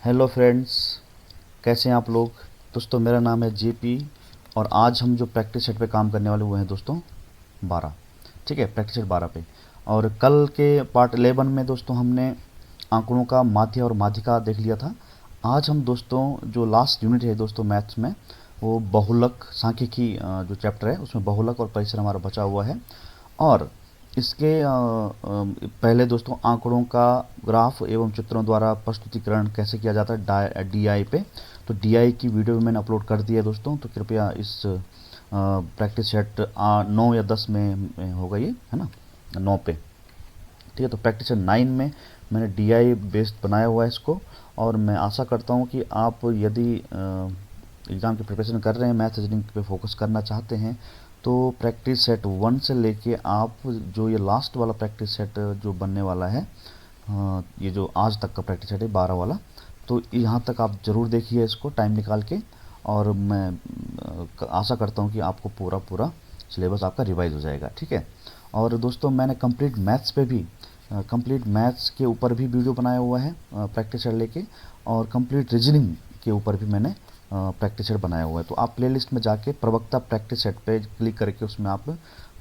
Hello friends, कैसे हैं आप लोग। दोस्तों मेरा नाम है जेपी और आज हम जो प्रैक्टिस सेट पे काम करने वाले हुए हैं दोस्तों 12। ठीक है, प्रैक्टिस सेट 12 पे। और कल के पार्ट 11 में दोस्तों हमने आंकड़ों का माध्य और माध्यिका देख लिया था। आज हम दोस्तों जो लास्ट यूनिट है दोस्तों मैथ्स में, वो बहुलक सांख्यिकी जो चैप्टर है उसमें बहुलक और परिसर हमारा बचा हुआ है। और इसके पहले दोस्तों आंकड़ों का ग्राफ एवं चित्रों द्वारा प्रस्तुतिकरण कैसे किया जाता है डीआई पे, तो डीआई की वीडियो भी मैंने अपलोड कर दी है दोस्तों। तो कृपया इस प्रैक्टिस सेट 9 या 10 में होगा ये, है ना, 9 पे। ठीक है, तो प्रैक्टिस सेट 9 में मैंने डीआई बेस्ड बनाया हुआ है इसको। और मैं आशा करता हूँ कि आप यदि एग्ज़ाम की प्रिपरेशन कर रहे हैं, मैथ रीजनिंग पे फोकस करना चाहते हैं, तो प्रैक्टिस सेट 1 से लेके आप जो ये लास्ट वाला प्रैक्टिस सेट जो बनने वाला है, ये जो आज तक का प्रैक्टिस सेट है 12 वाला, तो यहाँ तक आप ज़रूर देखिए इसको टाइम निकाल के। और मैं आशा करता हूँ कि आपको पूरा पूरा सिलेबस आपका रिवाइज हो जाएगा। ठीक है, और दोस्तों मैंने कंप्लीट मैथ्स पे भी कंप्लीट मैथ्स के ऊपर भी वीडियो बनाया हुआ है प्रैक्टिस सेट लेके, और कंप्लीट रीजनिंग के ऊपर भी मैंने प्रैक्टिस सेट बनाया हुआ है। तो आप प्लेलिस्ट में जाके प्रवक्ता प्रैक्टिस सेट पे क्लिक करके उसमें आप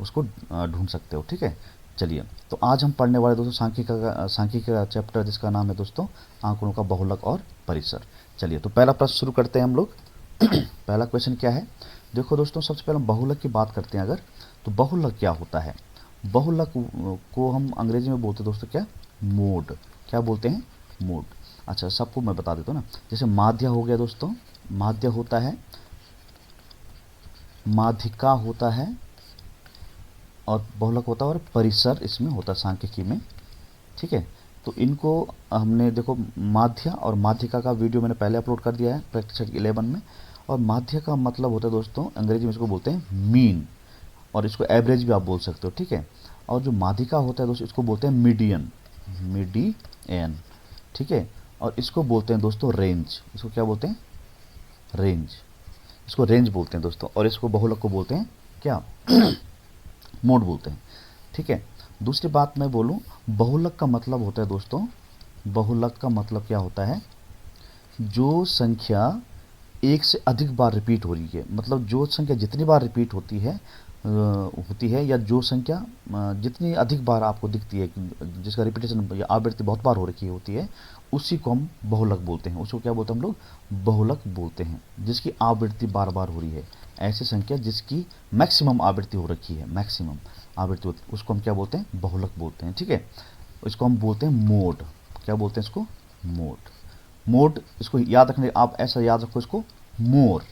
उसको ढूंढ सकते हो। ठीक है, चलिए तो आज हम पढ़ने वाले दोस्तों सांख्यिकी का चैप्टर जिसका नाम है दोस्तों आंकड़ों का बहुलक और परिसर। चलिए तो पहला प्रश्न शुरू करते हैं हम लोग। पहला क्वेश्चन क्या है, देखो दोस्तों सबसे पहले हम बहुलक की बात करते हैं अगर, तो बहुलक क्या होता है। बहुलक को हम अंग्रेजी में बोलते हैं दोस्तों क्या, मोड। क्या बोलते हैं, मोड। अच्छा सबको मैं बता देता हूँ ना, जैसे माध्य हो गया दोस्तों, माध्य होता है, माध्यिका होता है, और बहुलक होता है, और परिसर इसमें होता है सांख्यिकी में। ठीक है, तो इनको हमने देखो माध्य और माध्यिका का वीडियो मैंने पहले अपलोड कर दिया है प्रैक्टिस सेट 11 में। और माध्य का मतलब होता है दोस्तों अंग्रेजी में इसको बोलते हैं मीन, और इसको एवरेज भी आप बोल सकते हो। ठीक है, और जो माध्यिका होता है दोस्तों इसको बोलते हैं मीडियन, मीडियन। ठीक है, और इसको बोलते हैं दोस्तों रेंज। इसको क्या बोलते हैं, रेंज। इसको रेंज बोलते हैं दोस्तों, और इसको बहुलक को बोलते हैं क्या, मोड बोलते हैं। ठीक है, दूसरी बात मैं बोलूं, बहुलक का मतलब होता है दोस्तों, बहुलक का मतलब क्या होता है, जो संख्या एक से अधिक बार रिपीट हो रही है, मतलब जो संख्या जितनी बार रिपीट होती है, या जो संख्या जितनी अधिक बार आपको दिखती है, जिसका रिपीटेशन या आवृत्ति बहुत बार हो रखी होती है, उसी को हम बहुलक बोलते हैं। उसको क्या बोलते हैं हम लोग, बहुलक बोलते हैं। जिसकी आवृत्ति बार बार हो रही है, ऐसी संख्या जिसकी मैक्सिमम आवृत्ति हो रखी है, मैक्सिमम आवृत्ति होती है, उसको हम क्या बोलते हैं, बहुलक बोलते हैं। ठीक है, इसको हम बोलते हैं मोड। क्या बोलते हैं इसको, मोड। मोड इसको याद रखने, आप ऐसा याद रखो इसको, मोर।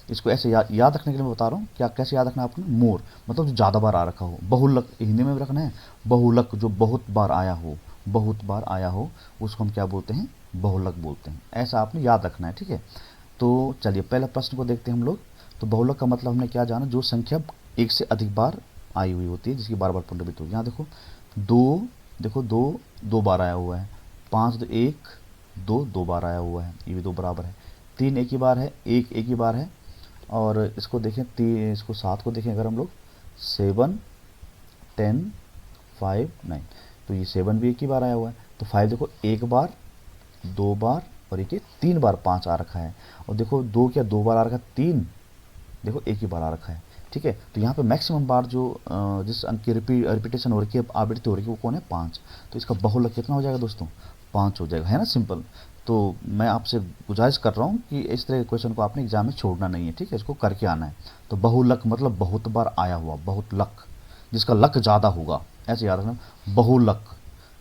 इसको ऐसे याद रखने के लिए मैं बता रहा हूँ, क्या कैसे याद रखना है आपको, मोर मतलब जो ज़्यादा बार आ रखा हो। बहुलक हिंदी में भी रखना है, बहुलक जो बहुत बार आया हो, बहुत बार आया हो, उसको हम क्या बोलते हैं, बहुलक बोलते हैं। ऐसा आपने याद रखना है। ठीक है, तो चलिए पहले प्रश्न को देखते हैं हम लोग। तो बहुलक का मतलब हमने क्या जाना, जो संख्या एक से अधिक बार आई हुई होती है, जिसकी बार बार पुनरावृत्ति होती है। यहाँ देखो दो, देखो दो दो बार आया हुआ है, 5 तो 1 2 दो बार आया हुआ है, ये भी दो बराबर है। 3 एक ही बार है, एक एक ही बार है। और इसको देखें, इसको 7 को देखें अगर हम लोग, 7 10 5 9, तो ये 7 भी एक ही बार आया हुआ है। तो 5 देखो एक बार, दो बार, और एक 3 बार 5 आ रखा है। और देखो दो क्या दो बार आ रखा है, 3 देखो एक ही बार आ रखा है। ठीक है, तो यहाँ पे मैक्सिमम बार जो जिस अंक की रिपीटेशन हो रही है, आवृत्ति हो रही है, वो कौन है, 5। तो इसका बहुलक कितना हो जाएगा दोस्तों, 5 हो जाएगा, है ना, सिंपल। तो मैं आपसे गुजारिश कर रहा हूँ कि इस तरह के क्वेश्चन को आपने एग्जाम में छोड़ना नहीं है। ठीक है, इसको करके आना है। तो बहुलक मतलब बहुत बार आया हुआ, बहुत लक, जिसका लक ज़्यादा होगा, ऐसे याद रखना, बहुलक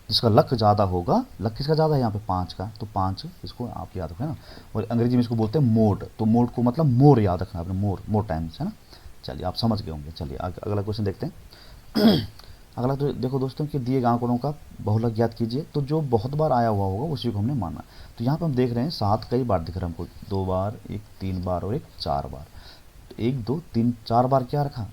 जिसका लक ज़्यादा होगा। लक किसका ज़्यादा है यहाँ पे, 5 का, तो 5 इसको आप याद रखें ना। और अंग्रेजी में इसको बोलते हैं मोड, तो मोड को मतलब मोर याद रखना आपने, मोर, मोर टाइम्स, है ना। चलिए आप समझ गए होंगे। चलिए अगला क्वेश्चन देखते हैं। अगला तो देखो दोस्तों कि दिए गए आंकड़ों का बहुलक ज्ञात कीजिए। तो जो बहुत बार आया हुआ होगा उसी को हमने माना। तो यहाँ पे हम देख रहे हैं 7 कई बार दिख रहा है हमको, 2 बार, एक 3 बार, और एक 4 बार। तो 1 2 3 4 बार क्या रखा,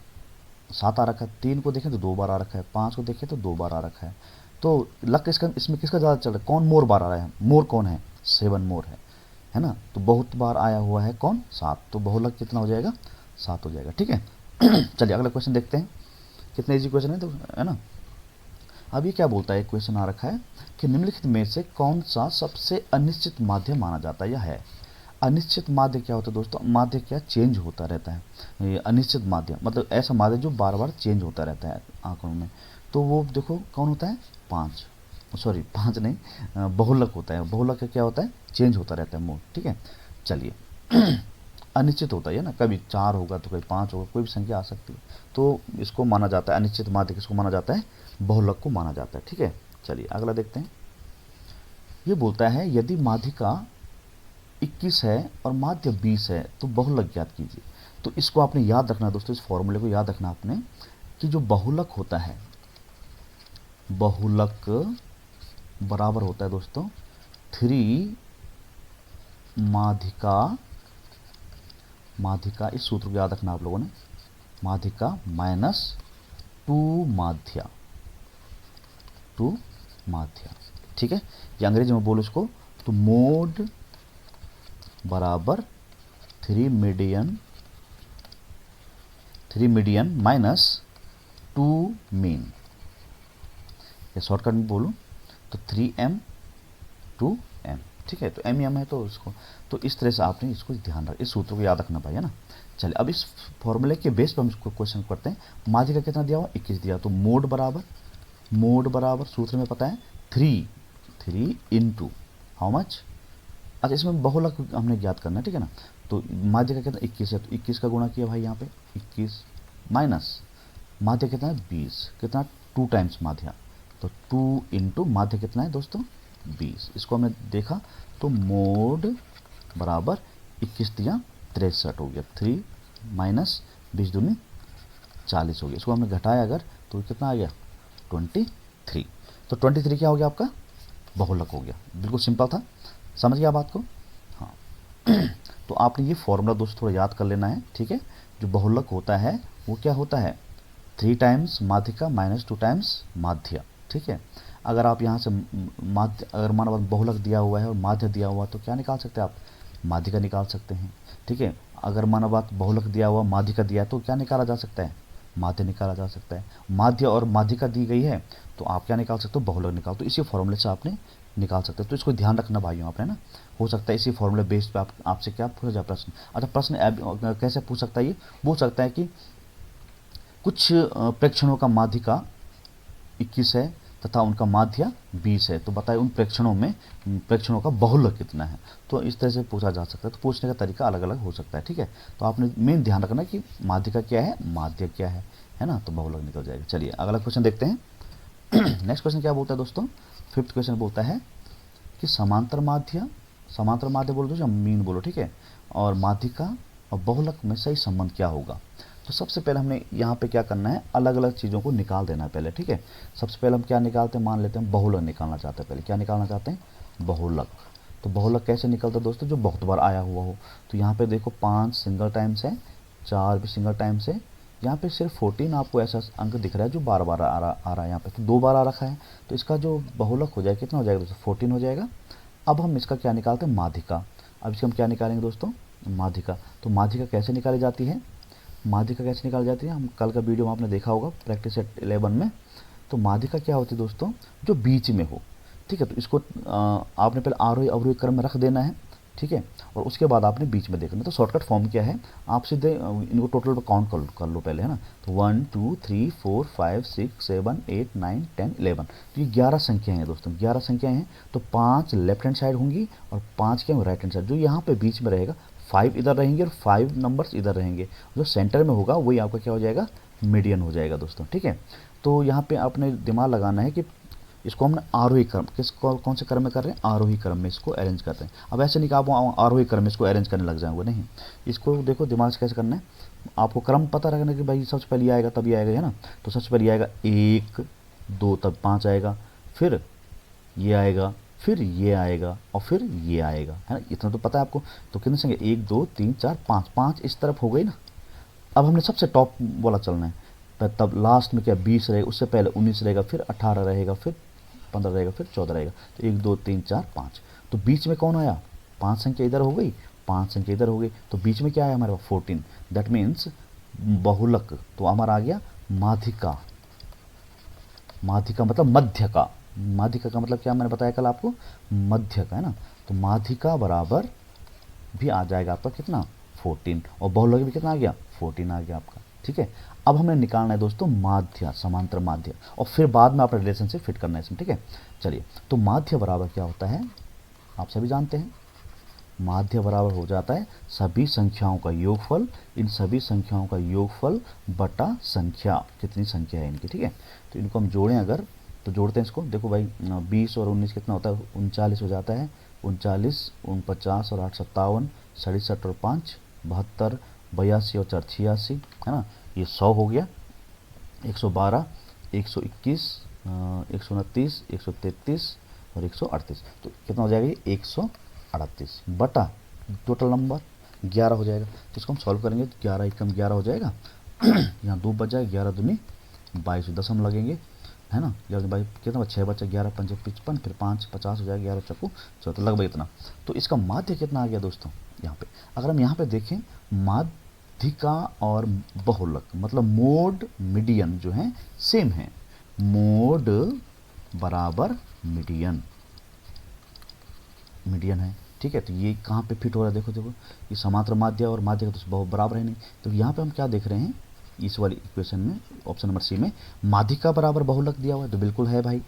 7 आ रखा है। 3 को देखें तो 2 बार आ रखा है, 5 को देखें तो 2 बार आ रखा है। तो लक इसका, इसमें किसका ज़्यादा चल रहा है, कौन मोर बार आ रहा है, मोर कौन है, 7 मोर है ना। तो बहुत बार आया हुआ है कौन, 7, तो बहुलक कितना हो जाएगा, 7 हो जाएगा। ठीक है। चलिए अगला क्वेश्चन देखते हैं, कितने इजी क्वेश्चन है तो, है ना। अब ये क्या बोलता है, क्वेश्चन आ रखा है कि निम्नलिखित में से कौन सा सबसे अनिश्चित माध्य माना जाता है, यह है। अनिश्चित माध्य क्या होता है दोस्तों, माध्य क्या चेंज होता रहता है। ये अनिश्चित माध्य मतलब ऐसा माध्य जो बार बार चेंज होता रहता है आंकड़ों में। तो वो देखो कौन होता है, 5, सॉरी 5 नहीं, बहुलक होता है। बहुलक क्या होता है, चेंज होता रहता है मोड, ठीक है। चलिए अनिश्चित होता है ना, कभी 4 होगा तो कभी 5 होगा, कोई भी संख्या आ सकती है। तो इसको माना जाता है अनिश्चित माध्य, किसको माना जाता है, बहुलक को माना जाता है, ठीक है। चलिए अगला देखते हैं। ये बोलता है यदि माध्यिका 21 है और माध्य 20 है तो बहुलक ज्ञात कीजिए। तो इसको आपने याद रखना दोस्तों, इस फॉर्मूले को याद रखना आपने कि जो बहुलक होता है, बहुलक बराबर होता है दोस्तों 3 माध्यिका, माध्यिका इस सूत्र को याद रखना आप लोगों ने, माध्यिका माइनस 2 माध्या, 2 माध्या, ठीक है। या अंग्रेजी में बोलो इसको तो मोड बराबर 3 मीडियन माइनस 2 मीन। या शॉर्टकट में बोलूँ तो 3m 2m, ठीक है। तो m है तो उसको, तो इस तरह से आपने इसको ध्यान रख, इस सूत्र को याद रखना भाई, है ना। चलिए अब इस फॉर्मूले के बेस पर हम इसको क्वेश्चन करते हैं। माध्यिका कितना दिया हुआ, 21 दिया, तो मोड बराबर सूत्र में पता है 3 इंटू हाउ मच, अच्छा इसमें बहुलक हमने ज्ञात करना है, ठीक है ना। तो माध्यिका कितना 21 है, तो 21 का गुणा किया भाई यहाँ पे 21 माइनस माध्य कितना है 20, कितना 2 टाइम्स माध्या, तो 2 इंटू माध्य कितना है दोस्तों 20। इसको हमने देखा तो मोड बराबर 21 दिया 63 हो गया, 3 माइनस 20 दूनी 40 हो गया। इसको हमने घटाया अगर तो कितना आ गया 23। तो 23 क्या हो गया आपका, बहुलक हो गया। बिल्कुल सिंपल था, समझ गया बात को, हाँ। तो आपने ये फॉर्मूला दोस्तों थोड़ा याद कर लेना है, ठीक है। जो बहुलक होता है वो क्या होता है 3 टाइम्स माध्यिका माइनस 2 टाइम्स माध्य, ठीक है। अगर आप यहाँ से माध्य, अगर माना बहुलक दिया हुआ है और माध्य दिया हुआ तो क्या निकाल सकते हैं आप, माध्यिका निकाल सकते हैं, ठीक है। अगर माना बात बहुलक दिया हुआ माध्यिका दिया है तो क्या निकाला जा सकता है, माध्य निकाला जा सकता है। माध्य और माध्यिका दी गई है तो आप क्या निकाल सकते हो, बहुलक निकाल, तो इसी फॉर्मूले से आपने निकाल सकते हो। तो इसको ध्यान रखना भाइयों आपने ना, हो सकता है इसी फॉर्मूले बेस पे आपसे क्या पूछा जाए प्रश्न। अच्छा प्रश्न कैसे पूछ सकता है, ये पूछ सकता है कि कुछ प्रेक्षणों का माध्यिका 21 है तथा उनका माध्य 20 है, तो बताइए उन प्रेक्षणों का बहुलक कितना है। तो इस तरह से पूछा जा सकता है, तो पूछने का तरीका अलग अलग हो सकता है, ठीक है। तो आपने मेन ध्यान रखना कि माध्यिका क्या है, माध्य क्या है ना, तो बहुलक निकल जाएगा। चलिए अगला क्वेश्चन देखते हैं। नेक्स्ट क्वेश्चन क्या बोलता है दोस्तों, 5th क्वेश्चन बोलता है कि समांतर माध्य बोलो तो या मीन बोलो, ठीक है, और माध्यिका और बहुलक में सही संबंध क्या होगा। तो सबसे पहले हमने यहाँ पे क्या करना है, अलग अलग चीज़ों को निकाल देना है पहले, ठीक है। सबसे पहले हम क्या निकालते हैं, मान लेते हैं बहुलक निकालना चाहते हैं, पहले क्या निकालना चाहते हैं, बहुलक। तो बहुलक कैसे निकलता है दोस्तों, जो बहुत बार आया हुआ हो। तो यहाँ पे देखो 5 सिंगल टाइम्स है, 4 भी सिंगल टाइम्स है, यहाँ पे सिर्फ 14 आपको ऐसा अंक दिख रहा है जो बार बार आ रहा है यहाँ पे, तो 2 बार आ रखा है, तो इसका जो बहुलक हो जाएगा कितना हो जाएगा दोस्तों 14 हो जाएगा। अब हम इसका क्या निकालते हैं, माध्यिका। अब इसका हम क्या निकालेंगे दोस्तों, माध्यिका। तो माध्यिका कैसे निकाली जाती है, माध्यिका कैसे निकाली जाती है, हम कल का वीडियो में आपने देखा होगा प्रैक्टिस सेट 11 में। तो माध्यिका क्या होती है दोस्तों, जो बीच में हो, ठीक है। तो इसको आपने पहले आरोही अवरोही क्रम में रख देना है, ठीक है, और उसके बाद आपने बीच में देखना। तो शॉर्टकट फॉर्म क्या है, आप सीधे इनको टोटल पर काउंट कर लो पहले, है ना। तो 1 2 3 4 5 6 7 8 9 10 11, तो ये 11 संख्याएं हैं दोस्तों, 11 संख्याएं हैं। तो 5 लेफ्ट हैंड साइड होंगी और 5 क्या राइट हैंड साइड, जो यहाँ पे बीच में रहेगा 5 इधर रहेंगे और 5 नंबर्स इधर रहेंगे, जो सेंटर में होगा वही आपका क्या हो जाएगा, मीडियन हो जाएगा दोस्तों, ठीक है। तो यहाँ पे आपने दिमाग लगाना है कि इसको हमने आरोही क्रम, कौन से क्रम में कर रहे हैं, आरोही क्रम में इसको अरेंज कर रहे हैं। अब ऐसे नहीं कि आप आरोही क्रम में इसको अरेंज करने लग जाएंगे, नहीं। इसको देखो दिमाग से कैसे करना है, आपको क्रम पता रखना कि भाई सबसे पहले आएगा तभी आएगा, है ना। तो सबसे पहले आएगा 1 2 तब 5 आएगा, फिर ये आएगा, फिर ये आएगा और फिर ये आएगा, है ना। इतना तो पता है आपको। तो कितने संख्या 1 2 3 4 5, 5 इस तरफ हो गई ना। अब हमने सबसे टॉप वाला चलना है, तब लास्ट में क्या 20 रहेगा, उससे पहले 19 रहेगा, फिर 18 रहेगा, फिर 15 रहेगा, फिर 14 रहेगा। तो 1 2 3 4 5, तो बीच में कौन आया, 5 संख्या इधर हो गई, 5 संख्या इधर हो गई, तो बीच में क्या आया हमारे पास 14। दैट मीन्स बहुलक तो हमारा आ गया माध्यिका, माध्यिका मतलब मध्य का, माध्यिका का मतलब क्या मैंने बताया कल आपको, मध्य का, है ना। तो माध्यिका बराबर भी आ जाएगा आपका कितना 14, और बहुलक भी कितना आ गया 14 आ गया आपका, ठीक है। अब हमें निकालना है दोस्तों माध्य, समांतर माध्य, और फिर बाद में अपना रिलेशनशिप फिट करना है इसमें, ठीक है। चलिए, तो माध्य बराबर क्या होता है, आप सभी जानते हैं, माध्य बराबर हो जाता है सभी संख्याओं का योगफल, इन सभी संख्याओं का योगफल बटा संख्या, कितनी संख्या है इनकी, ठीक है। तो इनको हम जोड़ें अगर, तो जोड़ते हैं इसको, देखो भाई 20 और 19 कितना होता है 39 हो जाता है, 39, 49 और 8 57, 67 और 5 72, 82 और 4 86, है ना, ये 100 हो गया, 112, 121, 129, 133 और 138, तो कितना हो जाएगा ये 138 बटा टोटल नंबर 11 हो जाएगा। तो इसको हम सॉल्व करेंगे तो 11 एकम 11 हो जाएगा यहाँ 2 बच जाएगा, 11 दूनी 22, 10 हम लगेंगे, है ना, 11 22 कितना 6 बचा, 11 5 55, फिर 5 50 हो जाएगा, 11 चक्कू 14, लगभग इतना। तो इसका माध्य कितना आ गया दोस्तों, यहाँ पे अगर हम यहाँ पे देखें, माध्यिका और बहुलक मतलब मोड मीडियन जो है सेम है, मोड बराबर मीडियन, मीडियन है, ठीक है। तो ये कहाँ पे फिट हो रहा है, देखो देखो, ये समांतर माध्य और माध्य का तो बहुत बराबर है नहीं। तो यहाँ पे हम क्या देख रहे हैं, इस वाली इक्वेशन में ऑप्शन नंबर सी में माध्यिका बराबर बहुलक दिया हुआ है, तो बिल्कुल है भाई,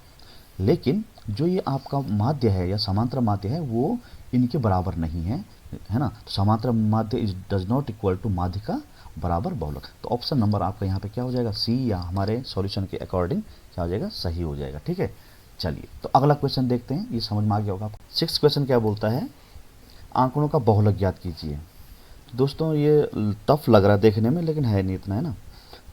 लेकिन जो ये आपका माध्य है या समांतर माध्य है वो इनके बराबर नहीं है, है ना। तो समांतर माध्य is does not equal to माध्यिका बराबर बहुलक। तो ऑप्शन नंबर आपका यहाँ पे क्या हो जाएगा, सी, या हमारे सॉल्यूशन के अकॉर्डिंग क्या हो जाएगा, सही हो जाएगा, ठीक है। चलिए, तो अगला क्वेश्चन देखते हैं, ये समझ में आ गया होगा आपको। 6 क्वेश्चन क्या बोलता है, आंकड़ों का बहुलक ज्ञात कीजिए। दोस्तों ये टफ लग रहा है देखने में, लेकिन है नहीं इतना, है ना।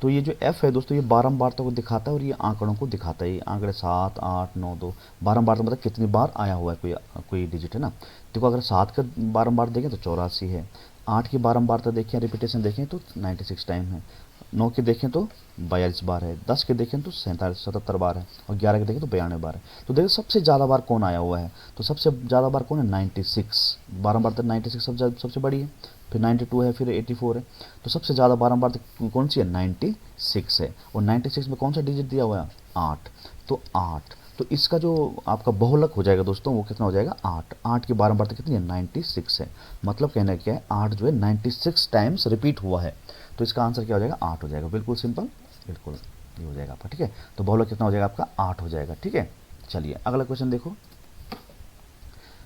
तो ये जो f है दोस्तों, ये बारंबारता को दिखाता है और ये आंकड़ों को दिखाता है, ये आंकड़े 7 8 9 2, बारंबार मतलब कितनी बार आया हुआ है कोई डिजिट, है ना। देखो अगर 7 का बारंबार देखें तो 84 है, 8 की बारंबारता देखें, रिपीटेशन देखें तो 96 टाइम है, 9 के देखें तो 42 बार है, 10 के देखें तो 77 बार है, और 11 के देखें तो 92 बार है। तो देखो सबसे ज़्यादा बार कौन आया हुआ है, तो सबसे ज़्यादा बार कौन है 96, बारंबार तक 96 सबसे बड़ी है, फिर 92 है, फिर 84 है। तो सबसे ज़्यादा बारंबार तक कौन सी है 96 है, और 96 में कौन सा डिजिट दिया हुआ है 8, तो 8, तो इसका जो आपका बहुलक हो जाएगा दोस्तों वो कितना हो जाएगा 8, 8 की बारंबारता कितनी है 96 है, मतलब कहना क्या है 8 जो है 96 टाइम्स रिपीट हुआ है, तो इसका आंसर क्या हो जाएगा 8 हो जाएगा, बिल्कुल सिंपल, बिल्कुल ये हो जाएगा आपका, ठीक है। तो बहुलक कितना हो जाएगा आपका 8 हो जाएगा, ठीक है। चलिए अगला क्वेश्चन देखो,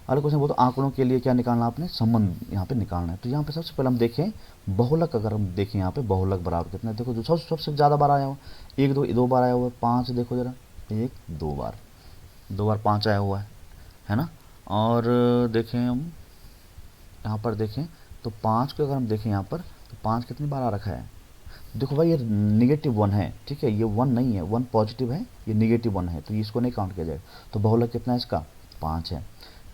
अगला क्वेश्चन बोलते आंकड़ों के लिए क्या निकालना, आपने संबंध यहाँ पे निकालना है। तो यहाँ पे सबसे पहले हम देखें बहुलक, अगर हम देखें यहाँ पे बहुलक बराबर कितना है, देखो जो सबसे ज़्यादा बार आया हुआ 1 2 2 बार आया हुआ है, 5 देखो जरा 1 2 बार, 2 बार 5 आया हुआ है ना। और देखें हम यहाँ पर देखें तो 5 को अगर हम देखें यहाँ पर तो 5 कितनी बार आ रखा है, देखो भाई ये -1 है, ठीक है, ये 1 नहीं है, 1 पॉजिटिव है, ये -1 है, तो इसको नहीं काउंट किया जाएगा। तो बहुलक कितना है इसका 5 है,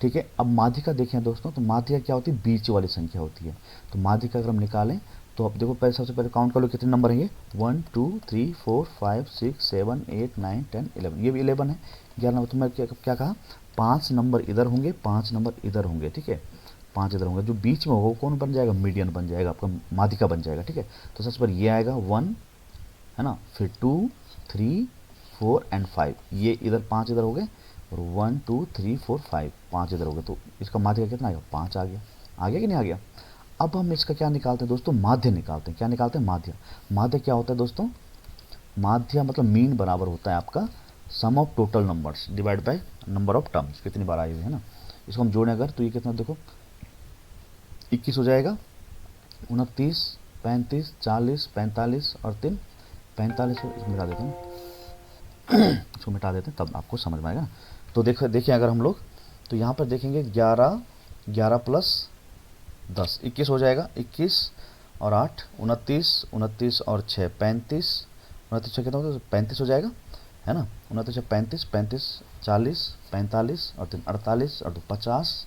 ठीक है। अब माध्यिका देखें दोस्तों, तो माध्यिका क्या होती है बीच वाली संख्या होती है। तो माध्यिका अगर हम निकालें तो अब देखो पहले सबसे पहले काउंट कर लो कितने नंबर है ये 1 2 3 4 5 6 7 8 9 10 11, ये भी 11 है, 11 नंबर। तो मैं क्या कहा 5 नंबर इधर होंगे, 5 नंबर इधर होंगे, ठीक है, 5 इधर होंगे, जो बीच में होगा वो कौन बन जाएगा मीडियन बन जाएगा, आपका माध्यिका बन जाएगा, ठीक है। तो सबसे पहले ये आएगा 1, है ना, फिर 2 3 4 एंड 5, ये इधर 5 इधर हो गए, और 1 2 3 4 5 5 इधर हो गए, तो इसका माध्यिका कितना आ गया 5 आ गया, आ गया कि नहीं आ गया। अब हम इसका क्या निकालते हैं दोस्तों, माध्य निकालते हैं, क्या निकालते हैं माध्य। माध्य क्या होता है दोस्तों, माध्य मतलब मीन बराबर होता है आपका sum of total numbers divide by number of terms, कितनी बार आई हुई है ना। इसको हम जोड़ें अगर तो ये कितना देखो 21 हो जाएगा, 29 35 40 45 और 3 45 को इसको मिटा देते हैं इसको मिटा देते हैं तब आपको समझ में आएगा। तो देखिए अगर हम लोग तो यहाँ पर देखेंगे 11 11 प्लस 10 21 हो जाएगा, 21 और 8 29 29 और 6 35, 29 6 कितना होता है 35 हो जाएगा, है ना, 29 35 35 40 45 और 3 48 और 2 50,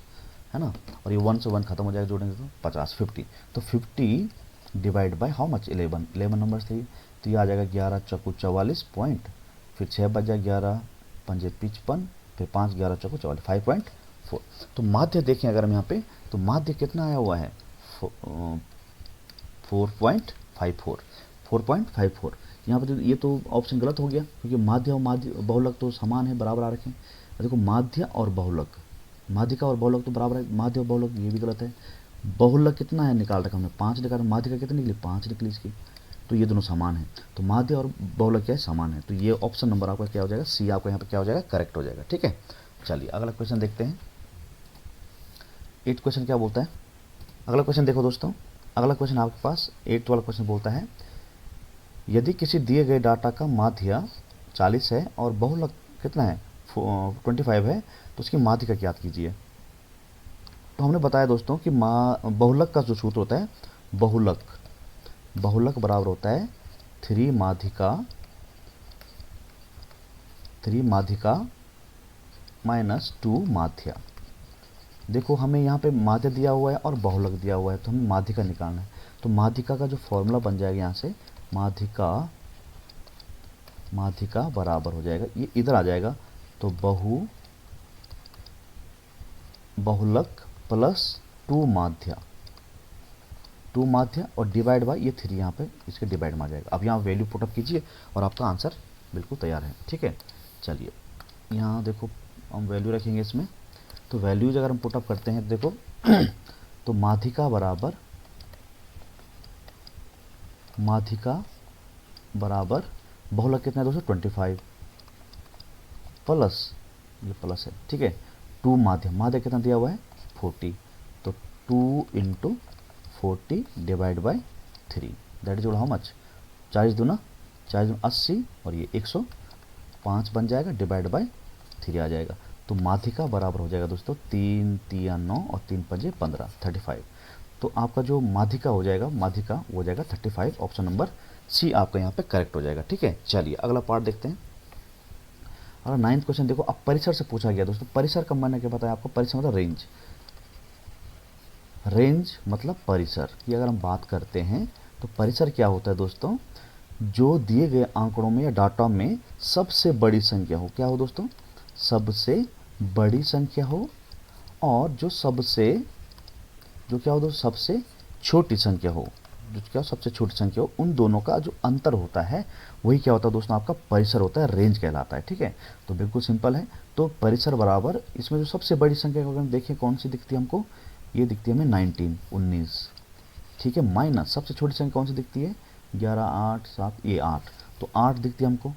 है ना, और ये 1 से 1 खत्म हो जाएगा जोड़ेंगे तो 50 50, तो 50 divide by how much 11 numbers थे, तो ये आ जाएगा 11 चौको 44 पॉइंट, फिर 6 बच जाएगा 11 पंजे 55, फिर 5 11 चौको 44 5.4। तो माध्य देखें अगर हम यहाँ पे तो माध्य कितना आया हुआ है 4.54 4.54, यहाँ पर ये तो ऑप्शन गलत हो गया, क्योंकि माध्य और माध्य बहुलक तो समान है, बराबर आ रखे हैं। देखो माध्य और बहुलक, माध्यिका और बहुलक तो बराबर है, माध्य और बहुलक, ये भी गलत है। बहुलक कितना है निकाल रखा हमने, 5 निकाल, माध्यिका कितनी निकली, 5 निकली इसकी, तो ये दोनों समान है। तो माध्य और बहुलक क्या है, समान है। तो ये ऑप्शन नंबर आपका क्या हो जाएगा, सी आपका यहाँ पे क्या हो जाएगा, करेक्ट हो जाएगा। ठीक है, चलिए अगला क्वेश्चन देखते हैं। 8 क्वेश्चन क्या बोलता है, अगला क्वेश्चन देखो दोस्तों। अगला क्वेश्चन आपके पास 8 वाला क्वेश्चन बोलता है, यदि किसी दिए गए डाटा का माध्य 40 है और बहुलक कितना है 25 है, तो उसकी माध्यिका ज्ञात कीजिए। तो हमने बताया दोस्तों कि बहुलक का जो सूत्र होता है, बहुलक बराबर होता है 3 माध्यिका माइनस 2 माध्या। देखो हमें यहाँ पे माध्य दिया हुआ है और बहुलक दिया हुआ है, तो हमें माध्यिका निकालना है। तो माध्यिका का जो फॉर्मूला बन जाएगा यहाँ से, माध्यिका बराबर हो जाएगा, ये इधर आ जाएगा, तो बहुलक प्लस 2 माध्य और डिवाइड बाय ये 3 यहाँ पे इसके डिवाइड में आ जाएगा। अब यहाँ वैल्यू पुटअप कीजिए और आपका आंसर बिल्कुल तैयार है। ठीक है, चलिए यहाँ देखो हम वैल्यू रखेंगे इसमें। तो वैल्यूज अगर हम पुटअप करते हैं तो देखो तो माध्यिका बराबर बहुलक कितना है दोस्तों 25 प्लस, ये प्लस है, ठीक है, 2 माध्य कितना दिया हुआ है 40, तो 2 into 40 divide by 3, that is how much, 40 दूना 80 और ये 105 बन जाएगा, डिवाइड बाई 3 आ जाएगा। तो माध्यिका बराबर हो जाएगा दोस्तों 3 3 9 और 3 5 15, 35। तो आपका जो माध्यिका हो जाएगा, माध्यिका हो जाएगा 35, ऑप्शन नंबर सी आपका यहाँ पे करेक्ट हो जाएगा। ठीक है, चलिए अगला पार्ट देखते हैं। अगला 9th क्वेश्चन देखो, अब परिसर से पूछा गया दोस्तों। परिसर का मैंने क्या बताया आपको, परिसर मतलब रेंज मतलब परिसर की अगर हम बात करते हैं तो परिसर क्या होता है दोस्तों, जो दिए गए आंकड़ों में या डाटा में सबसे बड़ी संख्या हो, क्या हो दोस्तों, सबसे बड़ी संख्या हो, और जो क्या हो दोस्तों, सबसे छोटी संख्या हो, जो क्या सबसे छोटी संख्या हो, उन दोनों का जो अंतर होता है वही क्या होता है दोस्तों, आपका परिसर होता है, रेंज कहलाता है। ठीक है, तो बिल्कुल सिंपल है। तो परिसर बराबर, इसमें जो सबसे बड़ी संख्या अगर हम देखें कौन सी दिखती है हमको, ये दिखती है हमें 19। ठीक है, माइनस सबसे छोटी संख्या कौन सी दिखती है 11 8 7, ये 8, तो 8 दिखती है हमको।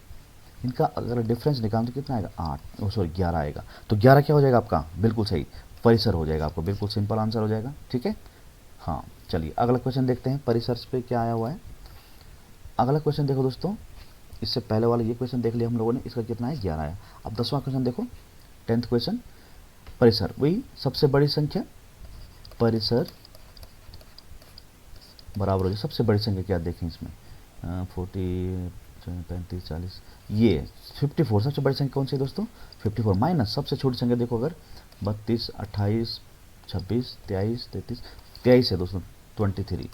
इनका अगर डिफरेंस निकालें तो कितना आएगा 8, सॉरी 11 आएगा। तो 11 क्या हो जाएगा आपका, बिल्कुल सही, परिसर हो जाएगा आपको, बिल्कुल सिंपल आंसर हो जाएगा। ठीक है, हाँ चलिए अगला क्वेश्चन देखते हैं, परिसर पे क्या आया हुआ है। अगला क्वेश्चन देखो दोस्तों, इससे पहले वाला ये क्वेश्चन देख लिया हम लोगों ने, इसका कितना है 11 आया। अब 10वां क्वेश्चन देखो, 10th क्वेश्चन, परिसर वही सबसे बड़ी संख्या, परिसर बराबर हो जाए सबसे बड़ी संख्या, क्या देखें इसमें 40 35 40, ये 54 सबसे बड़ी संख्या कौन सी है दोस्तों 54, माइनस सबसे छोटी संख्या देखो अगर 32 28 26 23 33 है दोस्तों 23।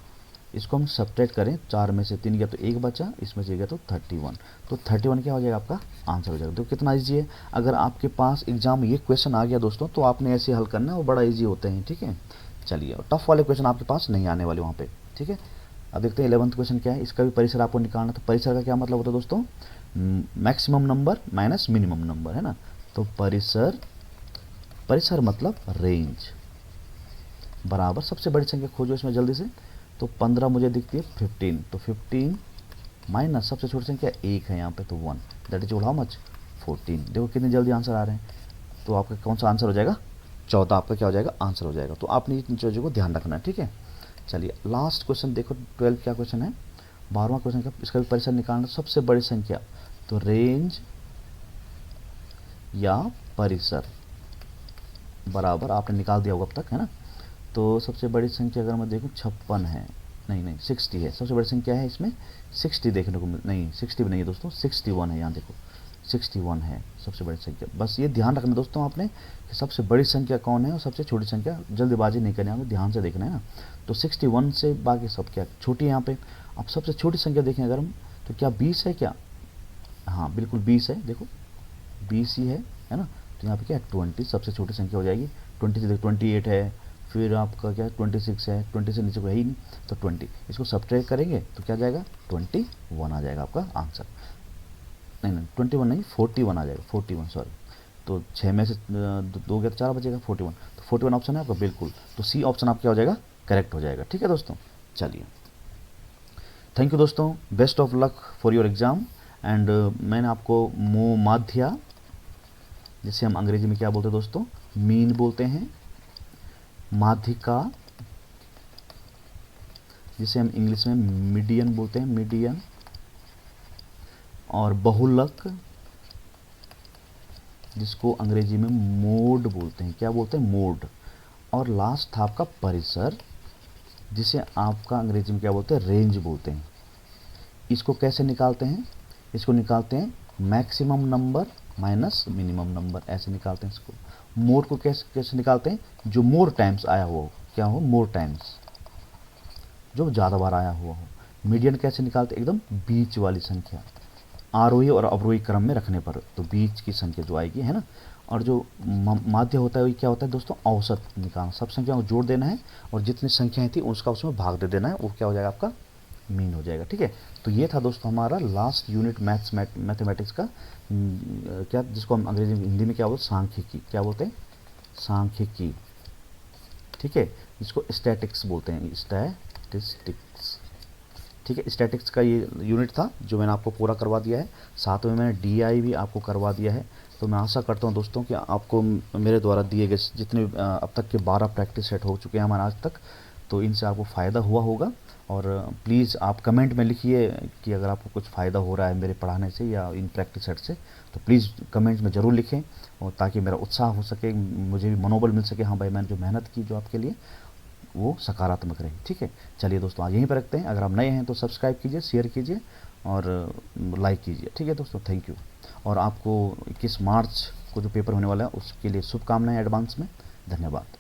इसको हम सब्ट्रैक्ट करें, 4 में से 3 गया तो 1 बचा, इसमें से गया तो 31, तो 31 क्या हो जाएगा आपका आंसर हो जाएगा। तो कितना ईजी है, अगर आपके पास एग्जाम में ये क्वेश्चन आ गया दोस्तों तो आपने ऐसे हल करना है, वो बड़ा ईजी होते हैं। ठीक है, चलिए टफ वाले क्वेश्चन आपके पास नहीं आने वाले वहाँ पे। ठीक है, अब देखते हैं 11th क्वेश्चन क्या है, इसका भी परिसर आपको निकालना। तो परिसर का क्या मतलब होता है दोस्तों, maximum number minus minimum number, है ना। तो परिसर मतलब रेंज बराबर सबसे बड़ी संख्या खोजो इसमें जल्दी से। तो 15 मुझे दिखती है 15, तो 15 माइनस सबसे छोटी संख्या 1 है यहाँ पे, तो 1, दैट इज हाउ मच 14। देखो कितनी जल्दी आंसर आ रहे हैं। तो आपका कौन सा आंसर हो जाएगा 14, आपका क्या हो जाएगा आंसर हो जाएगा। तो आपने इन चीज़ों को ध्यान रखना है। ठीक है, चलिए लास्ट क्वेश्चन देखो, 12 क्या क्वेश्चन है, 12वां क्वेश्चन का, इसका भी परिसर निकालना, सबसे बड़ी संख्या, तो रेंज या परिसर बराबर आपने निकाल दिया होगा अब तक, है ना। तो सबसे बड़ी संख्या अगर मैं देखूं 56 है, नहीं 60 है, सबसे बड़ी संख्या है इसमें 60 देखने को नहीं 60 भी नहीं है दोस्तों, 61 है, यहाँ देखो 61 है सबसे बड़ी संख्या। बस ये ध्यान रखना दोस्तों आपने कि सबसे बड़ी संख्या कौन है और सबसे छोटी संख्या, जल्दबाजी नहीं करनी है, हमें ध्यान से देखना है ना। तो 61 से बाकी सब क्या छोटी है यहाँ पे। अब सबसे छोटी संख्या देखें अगर हम, तो क्या 20 है क्या, हाँ बिल्कुल 20 है, देखो 20 ही है ना। तो यहाँ पे क्या 20 सबसे छोटी संख्या हो जाएगी, 20 से 28 है, फिर आपका क्या है 26 है, 20 से नीचे को है ही नहीं तो 20, इसको सब्ट्रैक्ट करेंगे तो क्या जाएगा 21 आ जाएगा आपका आंसर। नहीं नहीं 21 नहीं 41 आ जाएगा, 41 सॉरी। तो 6 में से 2 गया तो 4 बचेगा, 41, तो 41 ऑप्शन है आपका बिल्कुल। तो सी ऑप्शन आपका हो जाएगा, करेक्ट हो जाएगा। ठीक है दोस्तों, चलिए थैंक यू दोस्तों, best of luck for your exam. And मैंने आपको माध्या, जिसे हम अंग्रेजी में क्या बोलते हैं दोस्तों, मीन बोलते हैं, माध्यिका जिसे हम इंग्लिश में मीडियन बोलते हैं, मीडियन, और बहुलक जिसको अंग्रेजी में मोड बोलते हैं, क्या बोलते हैं, मोड, और लास्ट था आपका परिसर जिसे आपका अंग्रेजी में क्या बोलते हैं, रेंज बोलते हैं। इसको कैसे निकालते हैं, इसको निकालते हैं maximum number minus minimum number, ऐसे निकालते हैं इसको। मोड को कैसे कैसे निकालते हैं, जो मोर टाइम्स आया हुआ हो, क्या हो, मोर टाइम्स, जो ज़्यादा बार आया हुआ हो। मीडियन कैसे निकालते हैं, एकदम बीच वाली संख्या, आरोही और अवरोही क्रम में रखने पर, तो बीच की संख्या जो आएगी, है ना। और जो माध्य होता है वो क्या होता है दोस्तों, औसत निकालना, सब संख्याओं को जोड़ देना है और जितनी संख्याएं थी उसका उसमें भाग दे देना है, वो क्या हो जाएगा आपका मीन हो जाएगा। ठीक है, तो ये था दोस्तों हमारा लास्ट यूनिट मैथमेटिक्स का, क्या जिसको हम अंग्रेजी में हिंदी में क्या बोलते हैं, सांख्यिकी, क्या बोलते हैं, सांख्यिकी। ठीक है, जिसको स्टैटिक्स बोलते हैं, स्टैटिस्टिक्स। ठीक है, स्टैटिक्स का ये यूनिट था जो मैंने आपको पूरा करवा दिया है, साथ में मैंने डीआई भी आपको करवा दिया है। तो मैं आशा करता हूँ दोस्तों कि आपको मेरे द्वारा दिए गए जितने अब तक के 12 प्रैक्टिस सेट हो चुके हैं हमारे आज तक, तो इनसे आपको फ़ायदा हुआ होगा। और प्लीज़ आप कमेंट में लिखिए कि अगर आपको कुछ फ़ायदा हो रहा है मेरे पढ़ाने से या इन प्रैक्टिस सेट से, तो प्लीज़ कमेंट में ज़रूर लिखें, और ताकि मेरा उत्साह हो सके, मुझे भी मनोबल मिल सके, हाँ भाई मैंने जो मेहनत की जो आपके लिए वो सकारात्मक रहे। ठीक है, चलिए दोस्तों आज यहीं पर रखते हैं। अगर आप नए हैं तो सब्सक्राइब कीजिए, शेयर कीजिए और लाइक कीजिए। ठीक है दोस्तों, थैंक यू। और आपको 21 मार्च को जो पेपर होने वाला है उसके लिए शुभकामनाएं एडवांस में, धन्यवाद।